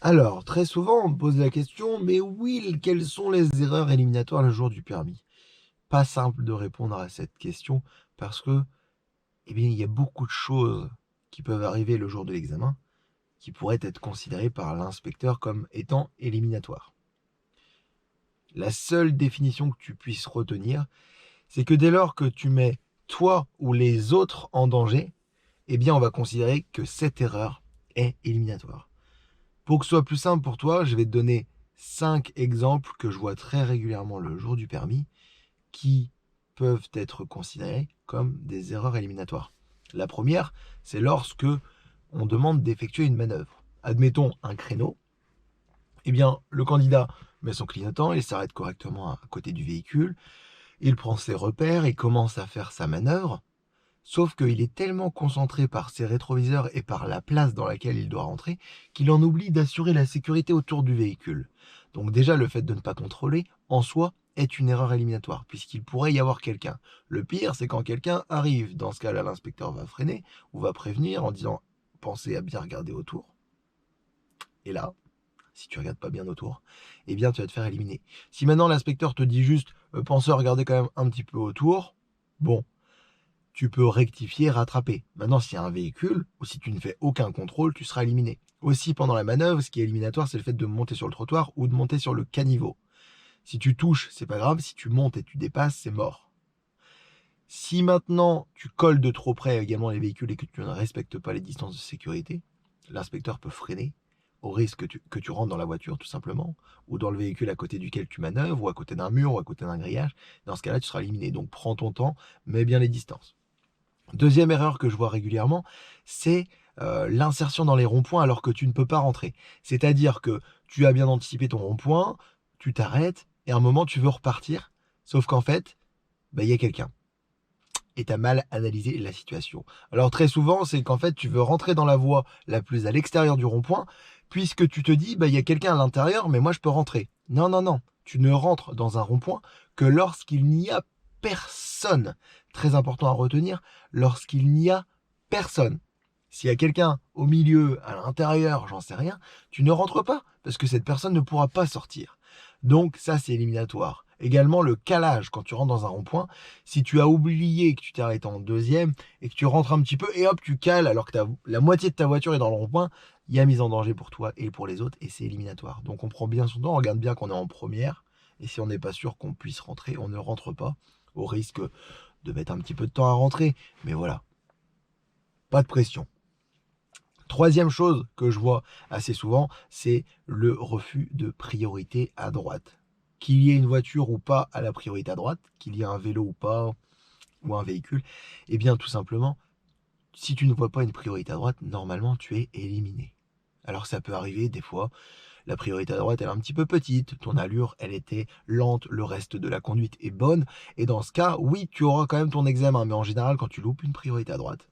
Alors, très souvent, on me pose la question, mais Will, quelles sont les erreurs éliminatoires le jour du permis? Pas simple de répondre à cette question parce que, eh bien, il y a beaucoup de choses qui peuvent arriver le jour de l'examen qui pourraient être considérées par l'inspecteur comme étant éliminatoires. La seule définition que tu puisses retenir, c'est que dès lors que tu mets toi ou les autres en danger, eh bien, on va considérer que cette erreur est éliminatoire. Pour que ce soit plus simple pour toi, je vais te donner 5 exemples que je vois très régulièrement le jour du permis qui peuvent être considérés comme des erreurs éliminatoires. La première, c'est lorsque on demande d'effectuer une manœuvre. Admettons un créneau, eh bien le candidat met son clignotant, il s'arrête correctement à côté du véhicule, il prend ses repères et commence à faire sa manœuvre. Sauf qu'il est tellement concentré par ses rétroviseurs et par la place dans laquelle il doit rentrer qu'il en oublie d'assurer la sécurité autour du véhicule. Donc déjà, le fait de ne pas contrôler, en soi, est une erreur éliminatoire, puisqu'il pourrait y avoir quelqu'un. Le pire, c'est quand quelqu'un arrive. Dans ce cas-là, l'inspecteur va freiner ou va prévenir en disant pensez à bien regarder autour. Et là, si tu regardes pas bien autour, eh bien tu vas te faire éliminer. Si maintenant l'inspecteur te dit juste pensez à regarder quand même un petit peu autour, bon, tu peux rectifier, rattraper. Maintenant, s'il y a un véhicule, ou si tu ne fais aucun contrôle, tu seras éliminé. Aussi, pendant la manœuvre, ce qui est éliminatoire, c'est le fait de monter sur le trottoir ou de monter sur le caniveau. Si tu touches, c'est pas grave. Si tu montes et tu dépasses, c'est mort. Si maintenant tu colles de trop près également les véhicules et que tu ne respectes pas les distances de sécurité, l'inspecteur peut freiner au risque que tu rentres dans la voiture tout simplement, ou dans le véhicule à côté duquel tu manœuvres, ou à côté d'un mur, ou à côté d'un grillage. Dans ce cas-là, tu seras éliminé. Donc prends ton temps, mets bien les distances. Deuxième erreur que je vois régulièrement, c'est l'insertion dans les ronds-points alors que tu ne peux pas rentrer. C'est-à-dire que tu as bien anticipé ton rond-point, tu t'arrêtes et à un moment tu veux repartir, sauf qu'en fait, bah, il y a quelqu'un et tu as mal analysé la situation. Alors très souvent, c'est qu'en fait, tu veux rentrer dans la voie la plus à l'extérieur du rond-point, puisque tu te dis, bah, il y a quelqu'un à l'intérieur, mais moi je peux rentrer. Non, non, non, tu ne rentres dans un rond-point que lorsqu'il n'y a personne. Très important à retenir, lorsqu'il n'y a personne. S'il y a quelqu'un au milieu, à l'intérieur, j'en sais rien, tu ne rentres pas, parce que cette personne ne pourra pas sortir. Donc ça, c'est éliminatoire. Également, le calage, quand tu rentres dans un rond-point, si tu as oublié que tu t'es arrêté en deuxième et que tu rentres un petit peu et hop, tu cales alors que la moitié de ta voiture est dans le rond-point, il y a mise en danger pour toi et pour les autres et c'est éliminatoire. Donc on prend bien son temps, on regarde bien qu'on est en première et si on n'est pas sûr qu'on puisse rentrer, on ne rentre pas au risque de mettre un petit peu de temps à rentrer. Mais voilà, pas de pression. Troisième chose que je vois assez souvent, c'est le refus de priorité à droite. Qu'il y ait une voiture ou pas à la priorité à droite, qu'il y ait un vélo ou pas, ou un véhicule, eh bien tout simplement, si tu ne vois pas une priorité à droite, normalement tu es éliminé. Alors ça peut arriver des fois, la priorité à droite elle est un petit peu petite, ton allure elle était lente, le reste de la conduite est bonne, et dans ce cas, oui, tu auras quand même ton examen, mais en général quand tu loupes une priorité à droite,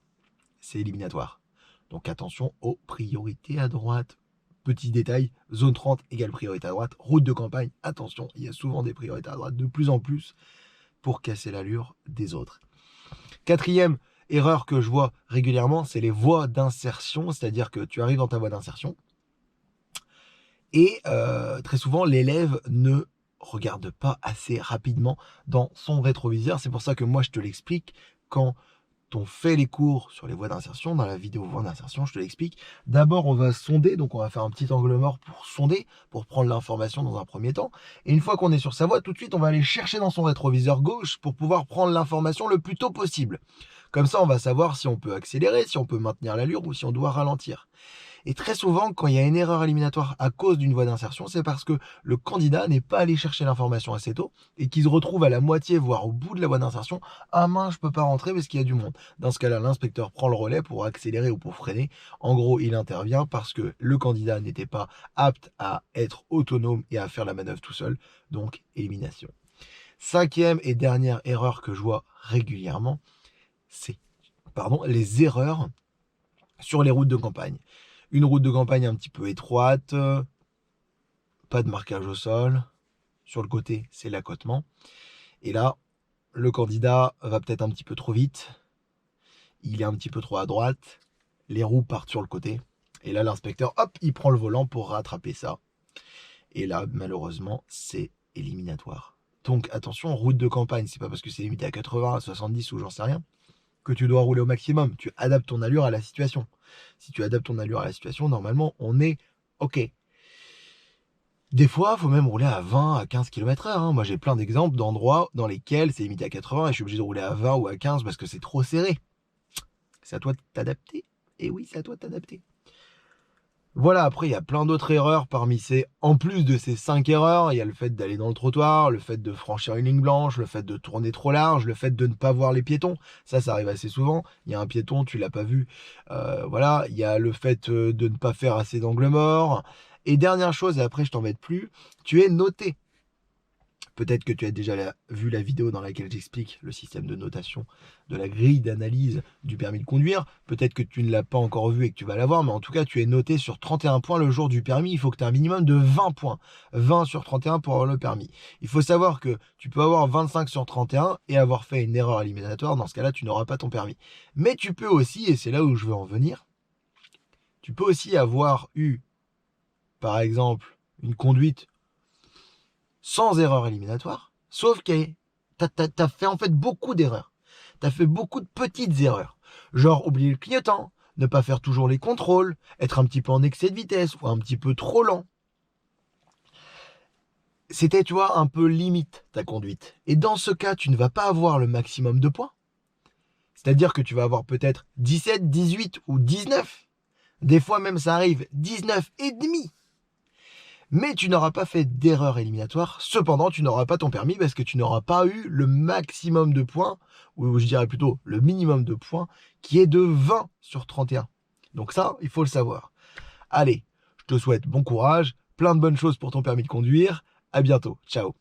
c'est éliminatoire. Donc attention aux priorités à droite. Petit détail, zone 30 égale priorité à droite, route de campagne, attention, il y a souvent des priorités à droite de plus en plus pour casser l'allure des autres. Quatrième erreur que je vois régulièrement, c'est les voies d'insertion, c'est-à-dire que tu arrives dans ta voie d'insertion et très souvent l'élève ne regarde pas assez rapidement dans son rétroviseur. C'est pour ça que moi je te l'explique quand on fait les cours sur les voies d'insertion, dans la vidéo voies d'insertion, je te l'explique. D'abord, on va sonder, donc on va faire un petit angle mort pour sonder, pour prendre l'information dans un premier temps. Et une fois qu'on est sur sa voie, tout de suite, on va aller chercher dans son rétroviseur gauche pour pouvoir prendre l'information le plus tôt possible. Comme ça, on va savoir si on peut accélérer, si on peut maintenir l'allure ou si on doit ralentir. Et très souvent, quand il y a une erreur éliminatoire à cause d'une voie d'insertion, c'est parce que le candidat n'est pas allé chercher l'information assez tôt et qu'il se retrouve à la moitié, voire au bout de la voie d'insertion. Ah mince, je peux pas rentrer parce qu'il y a du monde. Dans ce cas-là, l'inspecteur prend le relais pour accélérer ou pour freiner. En gros, il intervient parce que le candidat n'était pas apte à être autonome et à faire la manœuvre tout seul. Donc, élimination. Cinquième et dernière erreur que je vois régulièrement, c'est les erreurs sur les routes de campagne. Une route de campagne un petit peu étroite, pas de marquage au sol. Sur le côté, c'est l'accotement. Et là, le candidat va peut-être un petit peu trop vite. Il est un petit peu trop à droite. Les roues partent sur le côté. Et là, l'inspecteur, hop, il prend le volant pour rattraper ça. Et là, malheureusement, c'est éliminatoire. Donc attention, route de campagne, c'est pas parce que c'est limité à 80, à 70 ou j'en sais rien, que tu dois rouler au maximum. Tu adaptes ton allure à la situation. Si tu adaptes ton allure à la situation, normalement, on est OK. Des fois, il faut même rouler à 20, à 15 km/h. Moi, j'ai plein d'exemples d'endroits dans lesquels c'est limité à 80 et je suis obligé de rouler à 20 ou à 15 parce que c'est trop serré. C'est à toi de t'adapter. Et oui, c'est à toi de t'adapter. Voilà, après, il y a plein d'autres erreurs parmi ces. En plus de ces 5 erreurs, il y a le fait d'aller dans le trottoir, le fait de franchir une ligne blanche, le fait de tourner trop large, le fait de ne pas voir les piétons. Ça arrive assez souvent. Il y a un piéton, tu l'as pas vu. Voilà, il y a le fait de ne pas faire assez d'angle mort. Et dernière chose, et après je t'embête plus, tu es noté. Peut-être que tu as déjà vu la vidéo dans laquelle j'explique le système de notation de la grille d'analyse du permis de conduire. Peut-être que tu ne l'as pas encore vu et que tu vas la voir, mais en tout cas, tu es noté sur 31 points le jour du permis. Il faut que tu aies un minimum de 20 points. 20 sur 31 pour avoir le permis. Il faut savoir que tu peux avoir 25 sur 31 et avoir fait une erreur éliminatoire. Dans ce cas-là, tu n'auras pas ton permis. Mais tu peux aussi, et c'est là où je veux en venir, tu peux aussi avoir eu, par exemple, une conduite sans erreur éliminatoire, sauf que t'as fait en fait beaucoup d'erreurs. T'as fait beaucoup de petites erreurs. Genre oublier le clignotant, ne pas faire toujours les contrôles, être un petit peu en excès de vitesse ou un petit peu trop lent. C'était, tu vois, un peu limite ta conduite. Et dans ce cas, tu ne vas pas avoir le maximum de points. C'est-à-dire que tu vas avoir peut-être 17, 18 ou 19. Des fois même ça arrive 19 et demi. Mais tu n'auras pas fait d'erreur éliminatoire. Cependant, tu n'auras pas ton permis parce que tu n'auras pas eu le maximum de points, ou je dirais plutôt le minimum de points, qui est de 20 sur 31. Donc ça, il faut le savoir. Allez, je te souhaite bon courage, plein de bonnes choses pour ton permis de conduire. À bientôt. Ciao.